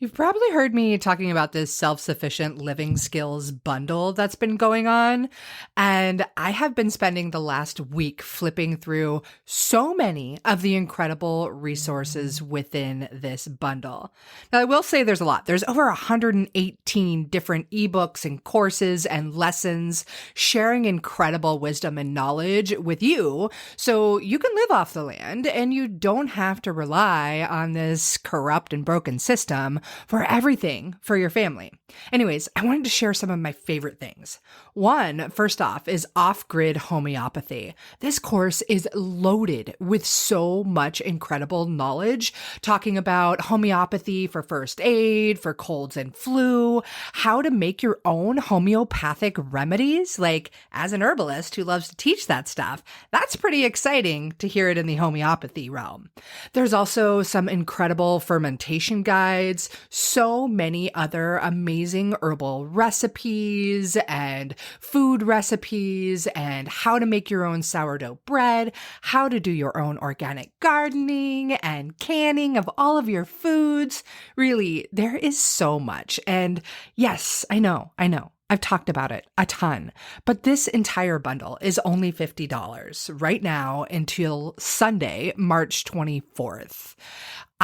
You've probably heard me talking about this self-sufficient living skills bundle that's been going on. And I have been spending the last week flipping through so many of the incredible resources within this bundle. Now, I will say there's a lot. There's over 118 different ebooks and courses and lessons sharing incredible wisdom and knowledge with you so you can live off the land and you don't have to rely on this corrupt and broken system for everything for your family. Anyways, I wanted to share some of my favorite things. One, first off, is off-grid homeopathy. This course is loaded with so much incredible knowledge, talking about homeopathy for first aid, for colds and flu, how to make your own homeopathic remedies. Like, as an herbalist who loves to teach that stuff, that's pretty exciting to hear it in the homeopathy realm. There's also some incredible fermentation guides, so many other amazing herbal recipes and food recipes, and how to make your own sourdough bread, how to do your own organic gardening and canning of all of your foods. Really, there is so much. And yes, I know. I've talked about it a ton, but this entire bundle is only $50 right now until Sunday, March 24th.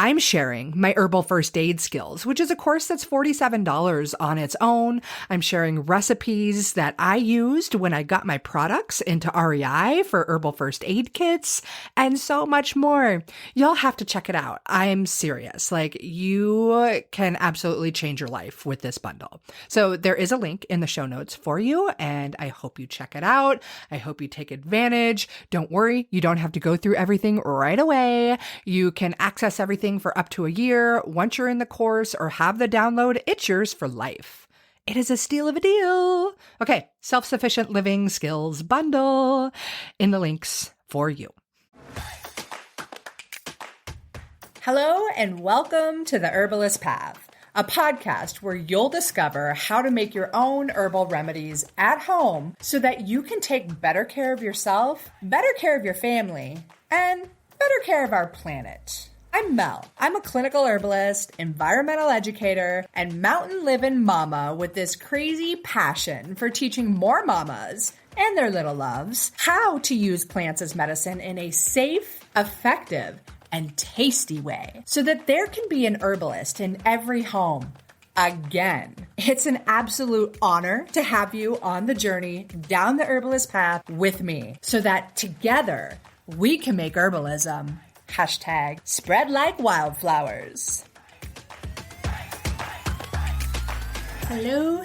I'm sharing my herbal first aid skills, which is a course that's $47 on its own. I'm sharing recipes that I used when I got my products into REI for herbal first aid kits and so much more. You'll have to check it out. I'm serious. Like, you can absolutely change your life with this bundle. So there is a link in the show notes for you, and I hope you check it out. I hope you take advantage. Don't worry, you don't have to go through everything right away. You can access everything for up to a year. Once you're in the course or have the download, it's yours for life. It is a steal of a deal. Okay, self-sufficient living skills bundle in the links for you. Hello and welcome to the Herbalist Path, a podcast where you'll discover how to make your own herbal remedies at home so that you can take better care of yourself, better care of your family, and better care of our planet. I'm Mel. I'm a clinical herbalist, environmental educator, and mountain living mama with this crazy passion for teaching more mamas and their little loves how to use plants as medicine in a safe, effective, and tasty way so that there can be an herbalist in every home. Again, it's an absolute honor to have you on the journey down the herbalist path with me so that together we can make herbalism #spread like wildflowers. Hello,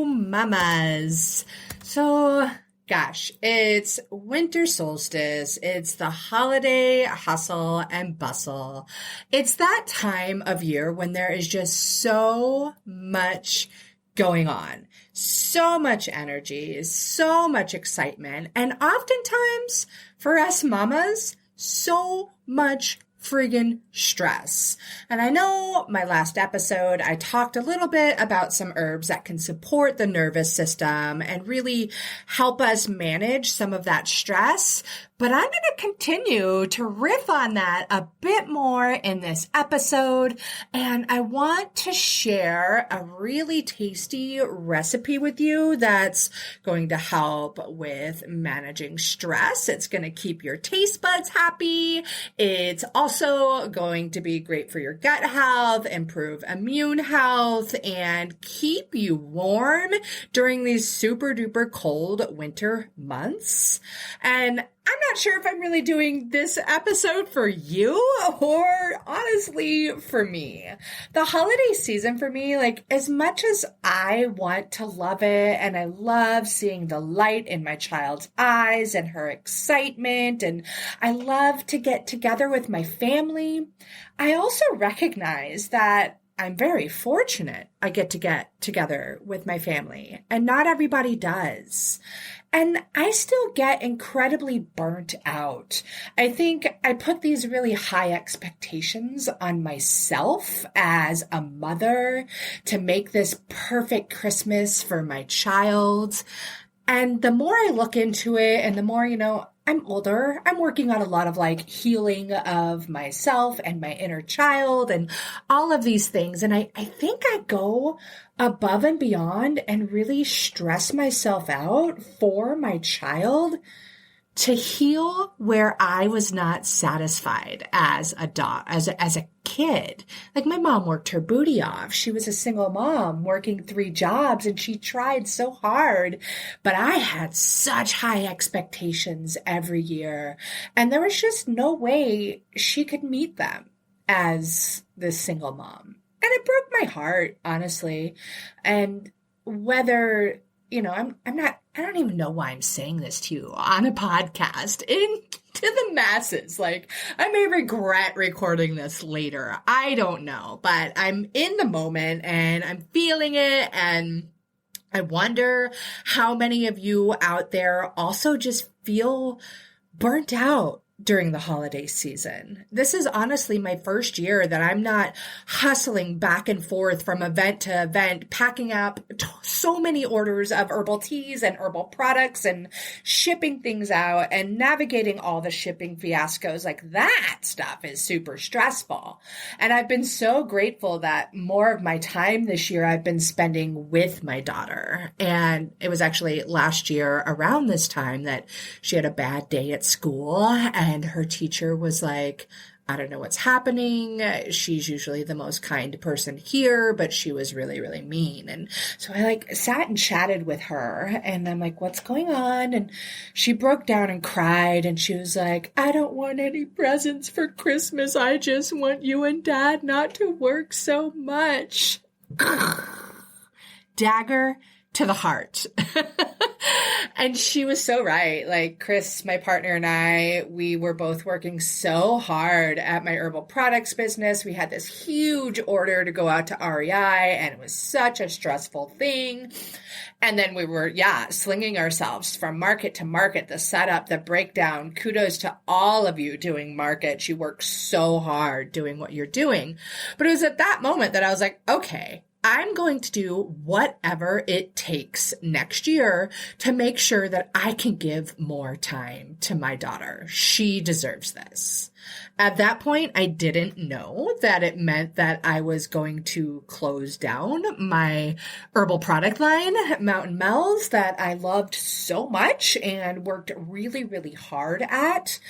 mamas. So, gosh, it's winter solstice. It's the holiday hustle and bustle. It's that time of year when there is just so much going on. So much energy, so much excitement, and oftentimes, for us mamas, so much friggin' stress. And I know my last episode, I talked a little bit about some herbs that can support the nervous system and really help us manage some of that stress. But I'm going to continue to riff on that a bit more in this episode. And I want to share a really tasty recipe with you that's going to help with managing stress. It's going to keep your taste buds happy. It's also going to be great for your gut health, improve immune health, and keep you warm during these super duper cold winter months. And I'm not sure if I'm really doing this episode for you or honestly for me. The holiday season for me, like, as much as I want to love it and I love seeing the light in my child's eyes and her excitement, and I love to get together with my family, I also recognize that I'm very fortunate I get together with my family, and not everybody does. And I still get incredibly burnt out. I think I put these really high expectations on myself as a mother to make this perfect Christmas for my child. And the more I look into it and the more, I'm older. I'm working on a lot of like healing of myself and my inner child and all of these things. And I think I go above and beyond and really stress myself out for my child to heal where I was not satisfied as a kid. Like my mom worked her booty off. She was a single mom working 3 jobs and she tried so hard, but I had such high expectations every year and there was just no way she could meet them as this single mom. And it broke my heart, honestly. And whether I don't even know why I'm saying this to you on a podcast to the masses. Like, I may regret recording this later. I don't know, but I'm in the moment and I'm feeling it. And I wonder how many of you out there also just feel burnt out during the holiday season. This is honestly my first year that I'm not hustling back and forth from event to event, packing up so many orders of herbal teas and herbal products and shipping things out and navigating all the shipping fiascos. Like that stuff is super stressful. And I've been so grateful that more of my time this year I've been spending with my daughter. And it was actually last year around this time that she had a bad day at school and her teacher was like, I don't know what's happening. She's usually the most kind person here, but she was really, really mean. And so I like sat and chatted with her and I'm like, what's going on? And she broke down and cried and she was like, I don't want any presents for Christmas. I just want you and Dad not to work so much. Dagger to the heart. And she was so right. Like Chris, my partner, and I, we were both working so hard at my herbal products business. We had this huge order to go out to REI and it was such a stressful thing. And then we were, slinging ourselves from market to market, the setup, the breakdown. Kudos to all of you doing market. You work so hard doing what you're doing. But it was at that moment that I was like, okay, I'm going to do whatever it takes next year to make sure that I can give more time to my daughter. She deserves this. At that point, I didn't know that it meant that I was going to close down my herbal product line, Mountain Mel's, that I loved so much and worked really, really hard at.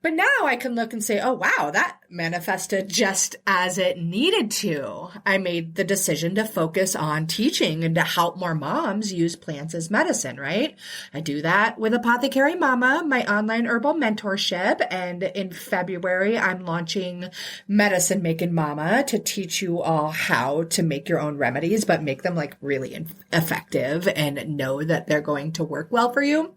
But now I can look and say, oh, wow, that manifested just as it needed to. I made the decision to focus on teaching and to help more moms use plants as medicine, right? I do that with Apothecary Mama, my online herbal mentorship. And in February, I'm launching Medicine Making Mama to teach you all how to make your own remedies, but make them like really effective and know that they're going to work well for you.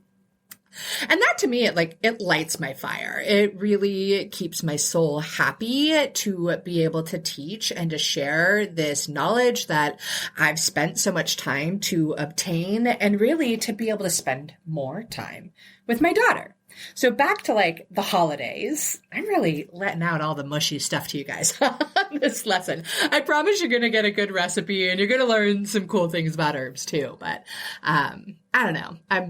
And that to me, it lights my fire. It really keeps my soul happy to be able to teach and to share this knowledge that I've spent so much time to obtain and really to be able to spend more time with my daughter. So back to like the holidays, I'm really letting out all the mushy stuff to you guys on this lesson. I promise you're going to get a good recipe and you're going to learn some cool things about herbs too. But, I don't know. I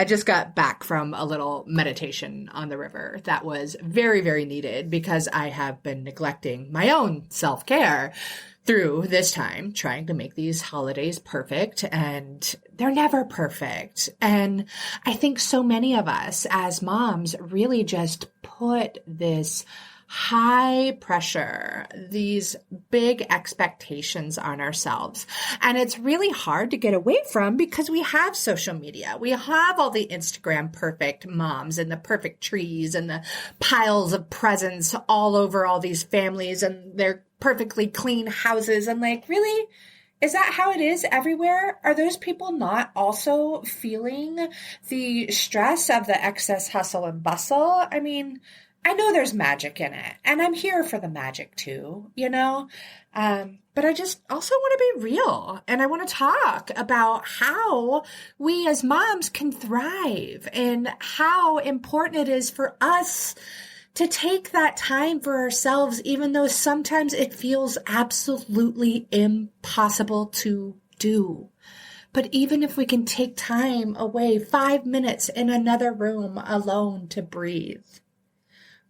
just got back from a little meditation on the river that was very, very needed because I have been neglecting my own self-care through this time, trying to make these holidays perfect, and they're never perfect. And I think so many of us as moms really just put this high pressure, these big expectations on ourselves. And it's really hard to get away from because we have social media. We have all the Instagram perfect moms and the perfect trees and the piles of presents all over all these families and their perfectly clean houses. And like, really? Is that how it is everywhere? Are those people not also feeling the stress of the excess hustle and bustle? I mean, I know there's magic in it, and I'm here for the magic too, you know? But I just also want to be real, and I want to talk about how we as moms can thrive and how important it is for us to take that time for ourselves, even though sometimes it feels absolutely impossible to do. But even if we can take time away, 5 minutes in another room alone to breathe,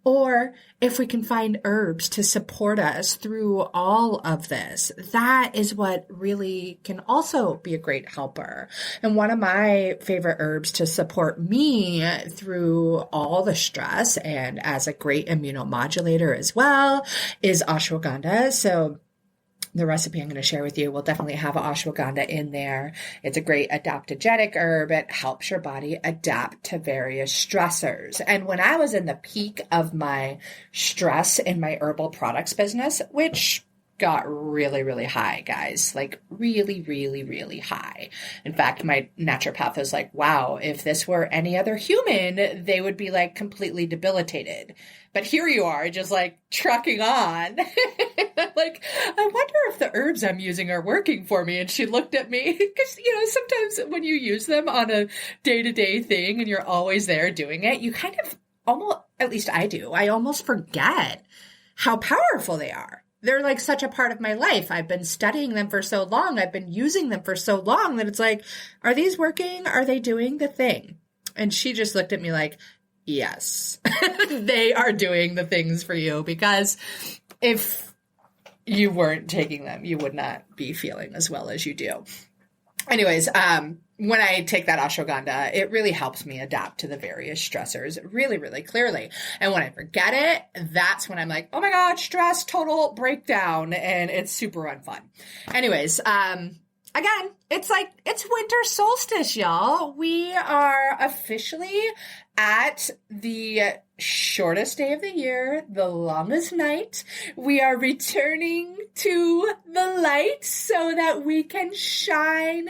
or if we can find herbs to support us through all of this, that is what really can also be a great helper. And one of my favorite herbs to support me through all the stress and as a great immunomodulator as well is ashwagandha. So the recipe I'm going to share with you will definitely have ashwagandha in there. It's a great adaptogenic herb. It helps your body adapt to various stressors. And when I was in the peak of my stress in my herbal products business, which got really, really high, guys, like really, really, really high. In fact, my naturopath was like, wow, if this were any other human, they would be like completely debilitated. But here you are, just like trucking on. Like, I wonder if the herbs I'm using are working for me. And she looked at me because, sometimes when you use them on a day-to-day thing and you're always there doing it, you kind of almost, at least I do, I almost forget how powerful they are. They're like such a part of my life. I've been studying them for so long. I've been using them for so long that it's like, are these working? Are they doing the thing? And she just looked at me like, yes, they are doing the things for you, because if you weren't taking them, you would not be feeling as well as you do. Anyways, when I take that ashwagandha, it really helps me adapt to the various stressors really, really clearly. And when I forget it, that's when I'm like, oh my God, stress, total breakdown. And it's super unfun. Anyways, again, it's winter solstice, y'all. We are officially at the shortest day of the year, the longest night. We are returning to the light so that we can shine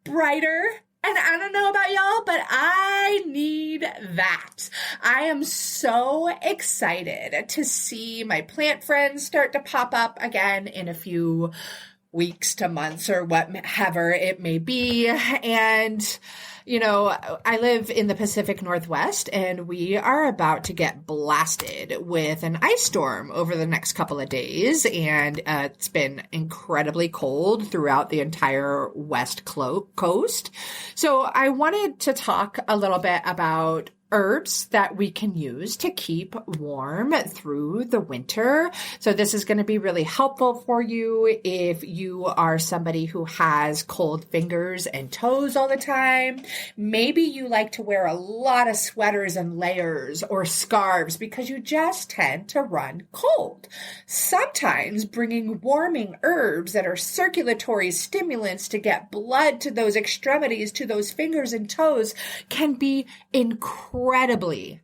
brighter. And I don't know about y'all, but I need that. I am so excited to see my plant friends start to pop up again in a few weeks to months or whatever it may be. And I live in the Pacific Northwest, and we are about to get blasted with an ice storm over the next couple of days. And it's been incredibly cold throughout the entire West Coast. So I wanted to talk a little bit about herbs that we can use to keep warm through the winter. So this is going to be really helpful for you if you are somebody who has cold fingers and toes all the time. Maybe you like to wear a lot of sweaters and layers or scarves because you just tend to run cold. Sometimes bringing warming herbs that are circulatory stimulants to get blood to those extremities, to those fingers and toes, can be incredibly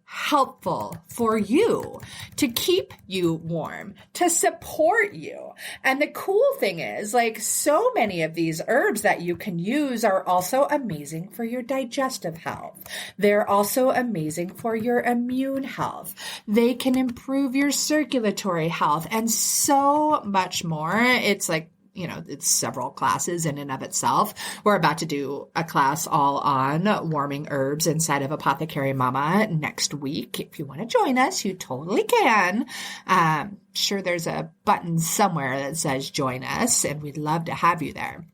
helpful for you to keep you warm, to support you. And the cool thing is, so many of these herbs that you can use are also amazing for your digestive health. They're also amazing for your immune health. They can improve your circulatory health and so much more. It's it's several classes in and of itself. We're about to do a class all on warming herbs inside of Apothecary Mama next week. If you want to join us, you totally can. Sure, there's a button somewhere that says join us, and we'd love to have you there.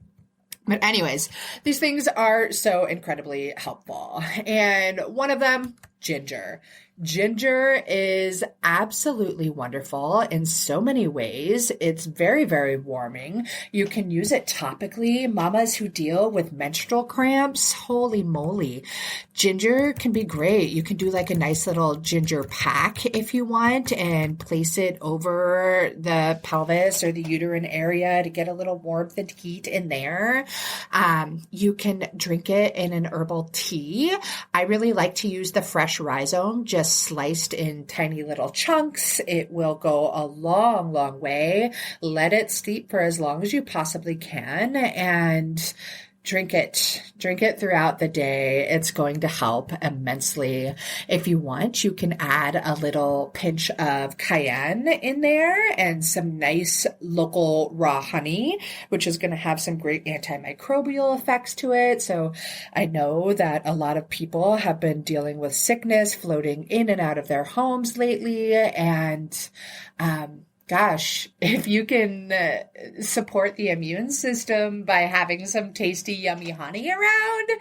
But anyways, these things are so incredibly helpful. And one of them, ginger. Ginger is absolutely wonderful in so many ways. It's very, very warming. You can use it topically. Mamas who deal with menstrual cramps, holy moly. Ginger can be great. You can do a nice little ginger pack if you want and place it over the pelvis or the uterine area to get a little warmth and heat in there. You can drink it in an herbal tea. I really like to use the fresh rhizome, just sliced in tiny little chunks. It will go a long, long way. Let it steep for as long as you possibly can and drink it. Drink it throughout the day. It's going to help immensely. If you want, you can add a little pinch of cayenne in there and some nice local raw honey, which is going to have some great antimicrobial effects to it. So I know that a lot of people have been dealing with sickness floating in and out of their homes lately. And Gosh, if you can support the immune system by having some tasty, yummy honey around,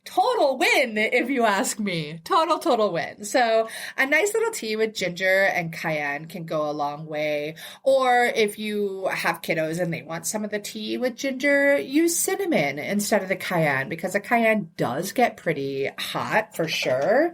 total win, if you ask me. Total win. So a nice little tea with ginger and cayenne can go a long way. Or if you have kiddos and they want some of the tea with ginger, use cinnamon instead of the cayenne, because the cayenne does get pretty hot for sure.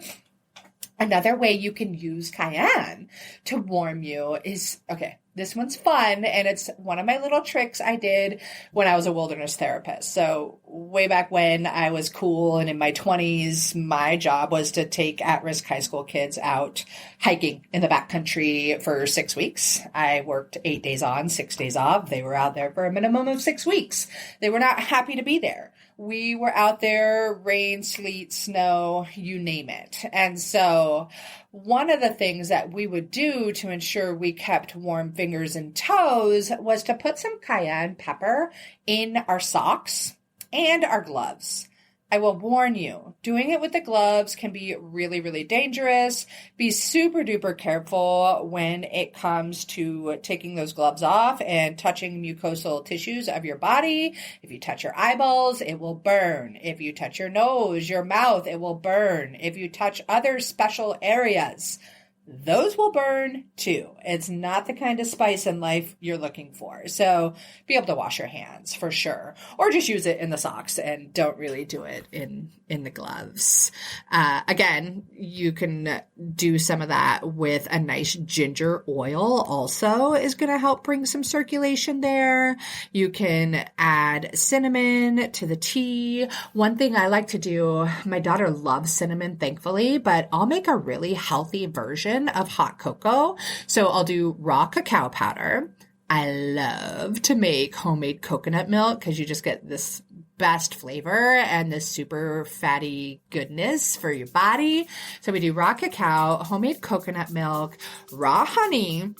Another way you can use cayenne to warm you is, okay, this one's fun, and it's one of my little tricks I did when I was a wilderness therapist. So way back when I was cool and in my 20s, my job was to take at-risk high school kids out hiking in the backcountry for 6 weeks. I worked 8 days on, 6 days off. They were out there for a minimum of 6 weeks. They were not happy to be there. We were out there, rain, sleet, snow, you name it. And so one of the things that we would do to ensure we kept warm fingers and toes was to put some cayenne pepper in our socks and our gloves. I will warn you, doing it with the gloves can be really, really dangerous. Be super duper careful when it comes to taking those gloves off and touching mucosal tissues of your body. If you touch your eyeballs, it will burn. If you touch your nose, your mouth, it will burn. If you touch other special areas, those will burn too. It's not the kind of spice in life you're looking for. So be able to wash your hands for sure, or just use it in the socks and don't really do it in the gloves. Again, you can do some of that with a nice ginger oil also is going to help bring some circulation there. You can add cinnamon to the tea. One thing I like to do, my daughter loves cinnamon, thankfully, but I'll make a really healthy version of hot cocoa. So I'll do raw cacao powder. I love to make homemade coconut milk because you just get this best flavor and this super fatty goodness for your body. So we do raw cacao, homemade coconut milk, raw honey.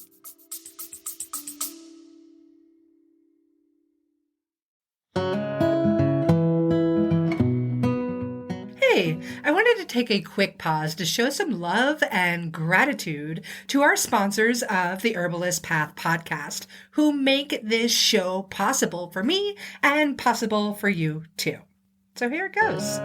Hey, I wanted to take a quick pause to show some love and gratitude to our sponsors of the Herbalist Path podcast, who make this show possible for me and possible for you too. So here it goes.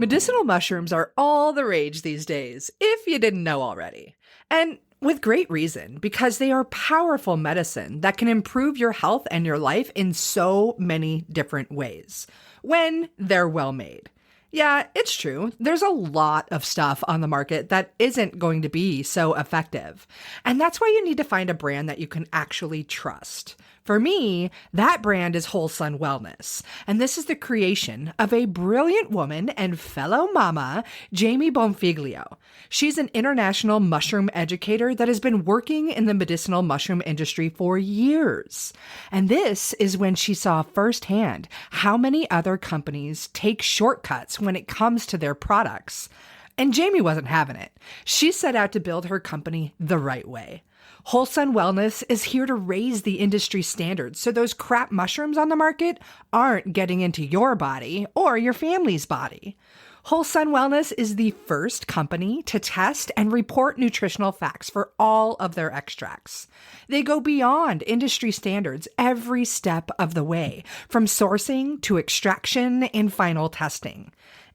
Medicinal mushrooms are all the rage these days, if you didn't know already. And with great reason, because they are powerful medicine that can improve your health and your life in so many different ways when they're well made. Yeah, it's true. There's a lot of stuff on the market that isn't going to be so effective. And that's why you need to find a brand that you can actually trust. For me, that brand is Whole Sun Wellness, and this is the creation of a brilliant woman and fellow mama, Jamie Bonfiglio. She's an international mushroom educator that has been working in the medicinal mushroom industry for years. And this is when she saw firsthand how many other companies take shortcuts when it comes to their products. And Jamie wasn't having it. She set out to build her company the right way. Whole Sun Wellness is here to raise the industry standards so those crap mushrooms on the market aren't getting into your body or your family's body. Whole Sun Wellness is the first company to test and report nutritional facts for all of their extracts. They go beyond industry standards every step of the way, from sourcing to extraction and final testing.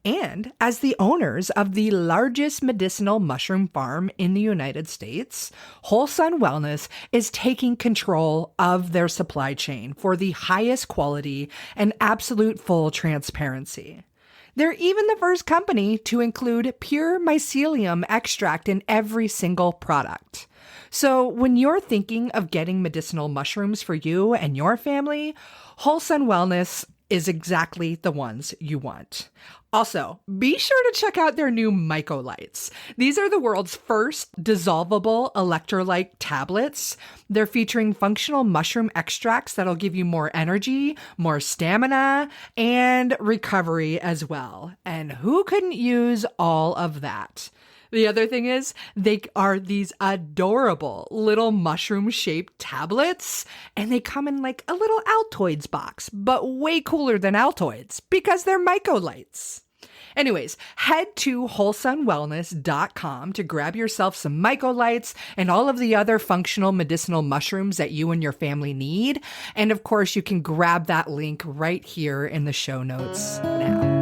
And as the owners of the largest medicinal mushroom farm in the United States, Whole Sun Wellness is taking control of their supply chain for the highest quality and absolute full transparency. They're even the first company to include pure mycelium extract in every single product. So when you're thinking of getting medicinal mushrooms for you and your family, Whole Sun Wellness is exactly the ones you want. Also, be sure to check out their new Mycolites. These are the world's first dissolvable electrolyte tablets. They're featuring functional mushroom extracts that'll give you more energy, more stamina, and recovery as well. And who couldn't use all of that? The other thing is, they are these adorable little mushroom-shaped tablets, and they come in like a little Altoids box, but way cooler than Altoids because they're Mycolites. Anyways, head to wholesunwellness.com to grab yourself some mycolites and all of the other functional medicinal mushrooms that you and your family need. And of course, you can grab that link right here in the show notes now.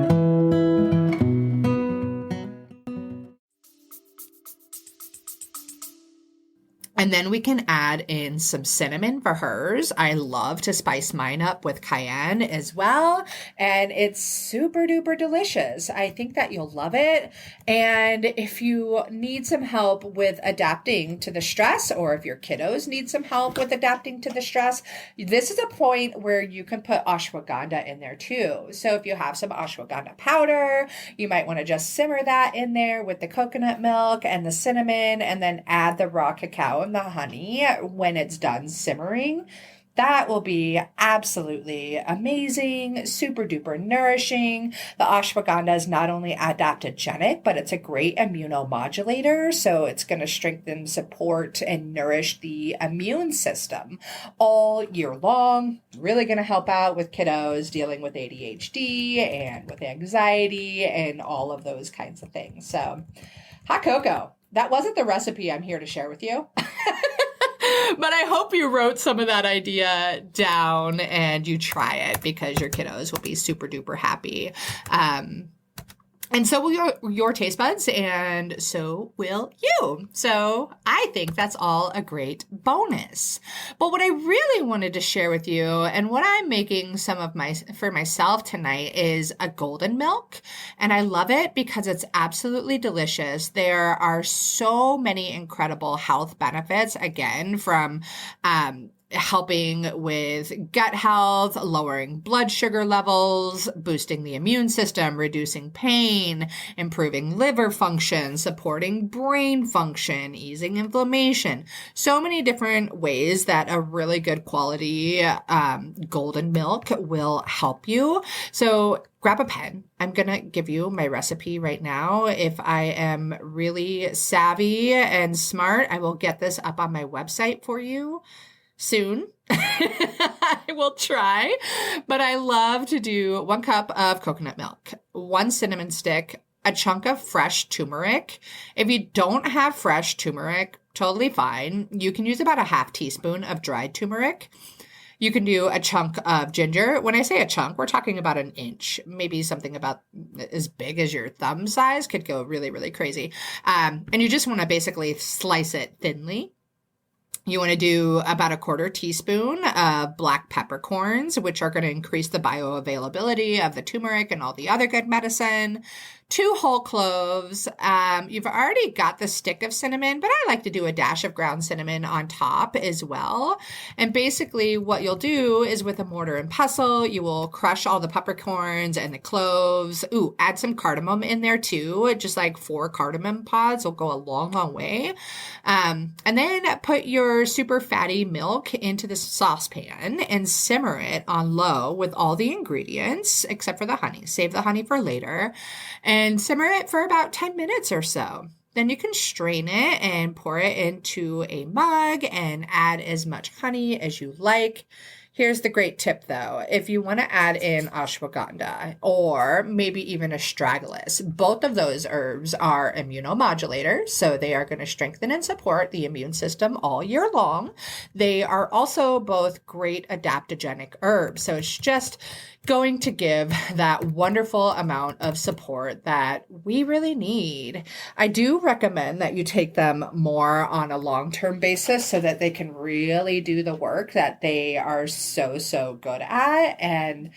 And then we can add in some cinnamon for hers. I love to spice mine up with cayenne as well. And it's super duper delicious. I think that you'll love it. And if you need some help with adapting to the stress, or if your kiddos need some help with adapting to the stress, this is a point where you can put ashwagandha in there too. So if you have some ashwagandha powder, you might want to just simmer that in there with the coconut milk and the cinnamon, and then add the raw cacao and the honey when it's done simmering. That will be absolutely amazing, super duper nourishing. The ashwagandha is not only adaptogenic, but it's a great immunomodulator. So it's going to strengthen, support, and nourish the immune system all year long. Really going to help out with kiddos dealing with ADHD and with anxiety and all of those kinds of things. So hot cocoa. That wasn't the recipe I'm here to share with you. But I hope you wrote some of that idea down and you try it, because your kiddos will be super duper happy. And so will your taste buds, and so will you. So I think that's all a great bonus. But what I really wanted to share with you, and what I'm making for myself tonight, is a golden milk. And I love it because it's absolutely delicious. There are so many incredible health benefits, again, from helping with gut health, lowering blood sugar levels, boosting the immune system, reducing pain, improving liver function, supporting brain function, easing inflammation. So many different ways that a really good quality golden milk will help you. So grab a pen. I'm going to give you my recipe right now. If I am really savvy and smart, I will get this up on my website for you soon. I will try, but I love to do 1 cup of coconut milk, 1 cinnamon stick, a chunk of fresh turmeric. If you don't have fresh turmeric, totally fine. You can use about a half teaspoon of dried turmeric. You can do a chunk of ginger. When I say a chunk, we're talking about an inch, maybe something about as big as your thumb size, could go really, really crazy. And you just want to basically slice it thinly. You want to do about a 1/4 teaspoon of black peppercorns, which are going to increase the bioavailability of the turmeric and all the other good medicine. 2 whole cloves. You've already got the stick of cinnamon, but I like to do a dash of ground cinnamon on top as well. And basically what you'll do is, with a mortar and pestle, you will crush all the peppercorns and the cloves. Ooh, add some cardamom in there too. Just like 4 cardamom pods will go a long, long way. And then put your super fatty milk into the saucepan and simmer it on low with all the ingredients except for the honey. Save the honey for later. And simmer it for about 10 minutes or so. Then you can strain it and pour it into a mug and add as much honey as you like. Here's the great tip though. If you want to add in ashwagandha or maybe even astragalus, both of those herbs are immunomodulators, so they are going to strengthen and support the immune system all year long. They are also both great adaptogenic herbs, so it's just going to give that wonderful amount of support that we really need. I do recommend that you take them more on a long-term basis so that they can really do the work that they are so good at. And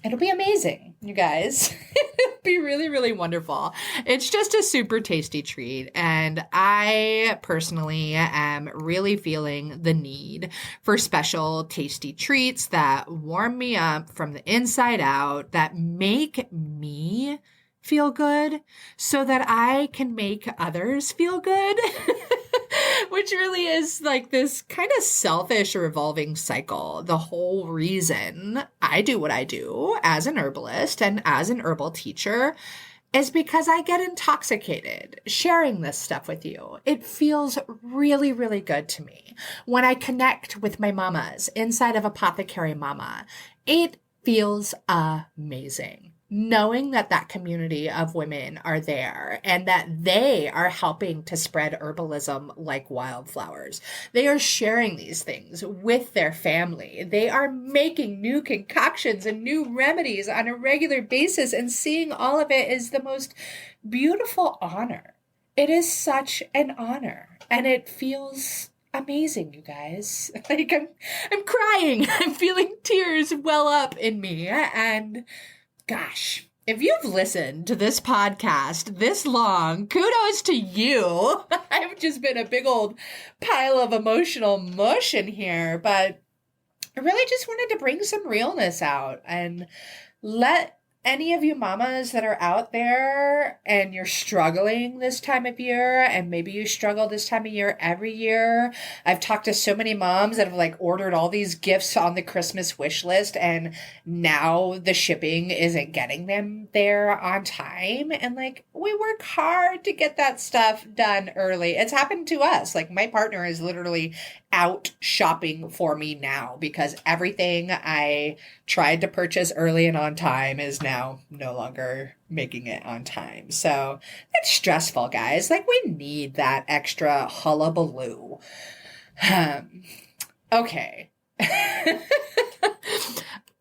it'll be amazing, you guys. It'll be really, really wonderful. It's just a super tasty treat. And I personally am really feeling the need for special tasty treats that warm me up from the inside out, that make me feel good so that I can make others feel good. Which really is like this kind of selfish revolving cycle. The whole reason I do what I do as an herbalist and as an herbal teacher is because I get intoxicated sharing this stuff with you. It feels really, really good to me. When I connect with my mamas inside of Apothecary Mama, it feels amazing. knowing that that community of women are there and that they are helping to spread herbalism like wildflowers. They are sharing these things with their family. They are making new concoctions and new remedies on a regular basis, and seeing all of it is the most beautiful honor. It is such an honor, and it feels amazing, you guys. Like I'm crying. I'm feeling tears well up in me, and gosh, if you've listened to this podcast this long, kudos to you. I've just been a big old pile of emotional mush in here, but I really just wanted to bring some realness out and let any of you mamas that are out there and you're struggling this time of year, and maybe you struggle this time of year every year. I've talked to so many moms that have like ordered all these gifts on the Christmas wish list, and now the shipping isn't getting them there on time. And like, we work hard to get that stuff done early. It's happened to us. Like, my partner is literally out shopping for me now because everything I tried to purchase early and on time is now no longer making it on time. So that's stressful, guys. Like, we need that extra hullabaloo. Okay.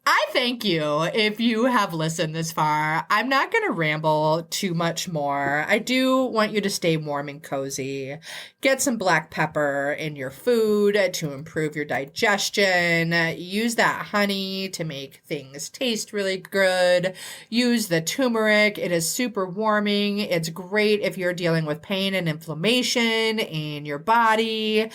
I thank you if you have listened this far. I'm not going to ramble too much more. I do want you to stay warm and cozy. Get some black pepper in your food to improve your digestion. Use that honey to make things taste really good. Use the turmeric. It is super warming. It's great if you're dealing with pain and inflammation in your body.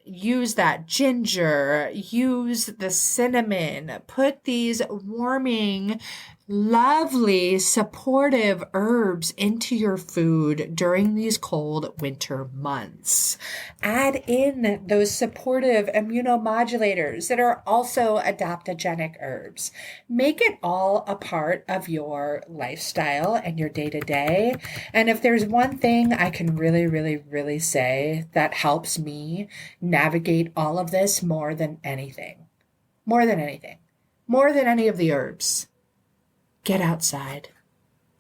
Use that ginger. Use the cinnamon. Put these warming, lovely, supportive herbs into your food during these cold winter months. Add in those supportive immunomodulators that are also adaptogenic herbs. Make it all a part of your lifestyle and your day-to-day. And if there's one thing I can really, really, really say that helps me navigate all of this more than anything, more than any of the herbs, get outside,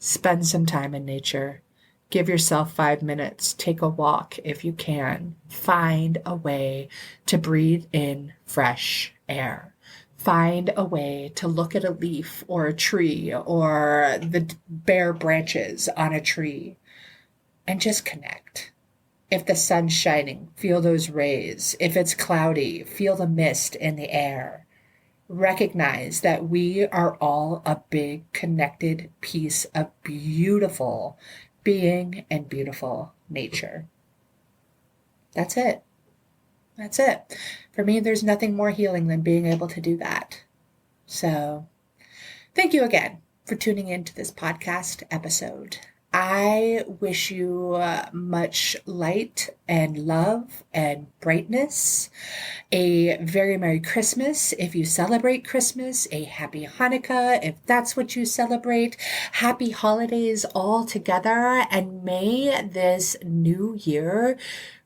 spend some time in nature, give yourself 5 minutes, take a walk if you can, find a way to breathe in fresh air, find a way to look at a leaf or a tree or the bare branches on a tree and just connect. If the sun's shining, feel those rays. If it's cloudy, feel the mist in the air. Recognize that we are all a big connected piece of beautiful being and beautiful nature. That's it. That's it. For me, there's nothing more healing than being able to do that. So thank you again for tuning into this podcast episode. I wish you much light and love and brightness. A very Merry Christmas if you celebrate Christmas. A Happy Hanukkah if that's what you celebrate. Happy holidays all together. And may this new year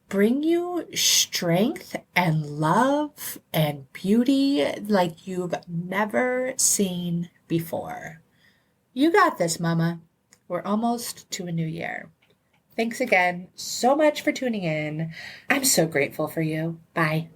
bring you strength and love and beauty like you've never seen before. You got this, Mama. We're almost to a new year. Thanks again so much for tuning in. I'm so grateful for you. Bye.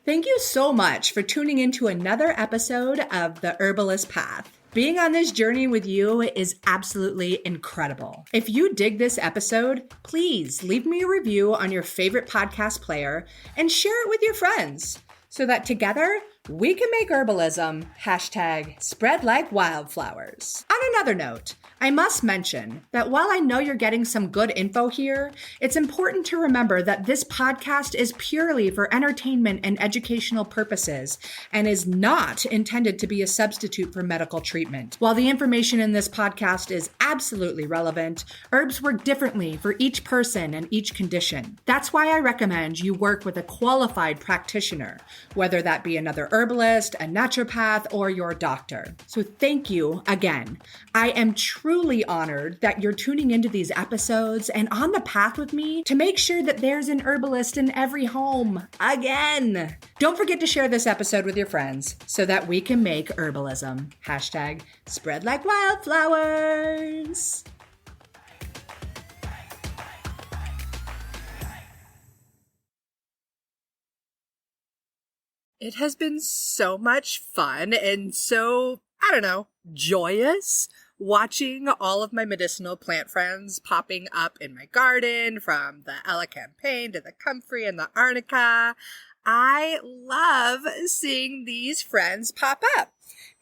Thank you so much for tuning into another episode of The Herbalist Path. Being on this journey with you is absolutely incredible. If you dig this episode, please leave me a review on your favorite podcast player and share it with your friends so that together we can make herbalism #spread like wildflowers. On another note, I must mention that while I know you're getting some good info here, it's important to remember that this podcast is purely for entertainment and educational purposes and is not intended to be a substitute for medical treatment. While the information in this podcast is absolutely relevant. Herbs work differently for each person and each condition. That's why I recommend you work with a qualified practitioner, whether that be another herbalist, a naturopath, or your doctor. So thank you again. I am truly honored that you're tuning into these episodes and on the path with me to make sure that there's an herbalist in every home again. Don't forget to share this episode with your friends so that we can make herbalism. Hashtag spread like wildflowers. It has been so much fun and so, I don't know, joyous watching all of my medicinal plant friends popping up in my garden, from the elecampane to the comfrey and the arnica. I love seeing these friends pop up.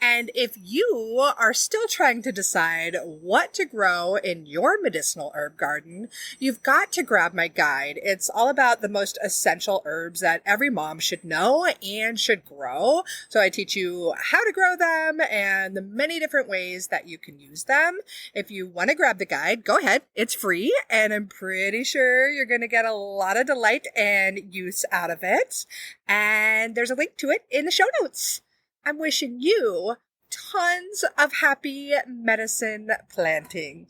And if you are still trying to decide what to grow in your medicinal herb garden, you've got to grab my guide. It's all about the most essential herbs that every mom should know and should grow. So I teach you how to grow them and the many different ways that you can use them. If you want to grab the guide, go ahead. It's free, and I'm pretty sure you're going to get a lot of delight and use out of it. And there's a link to it in the show notes. I'm wishing you tons of happy medicine planting.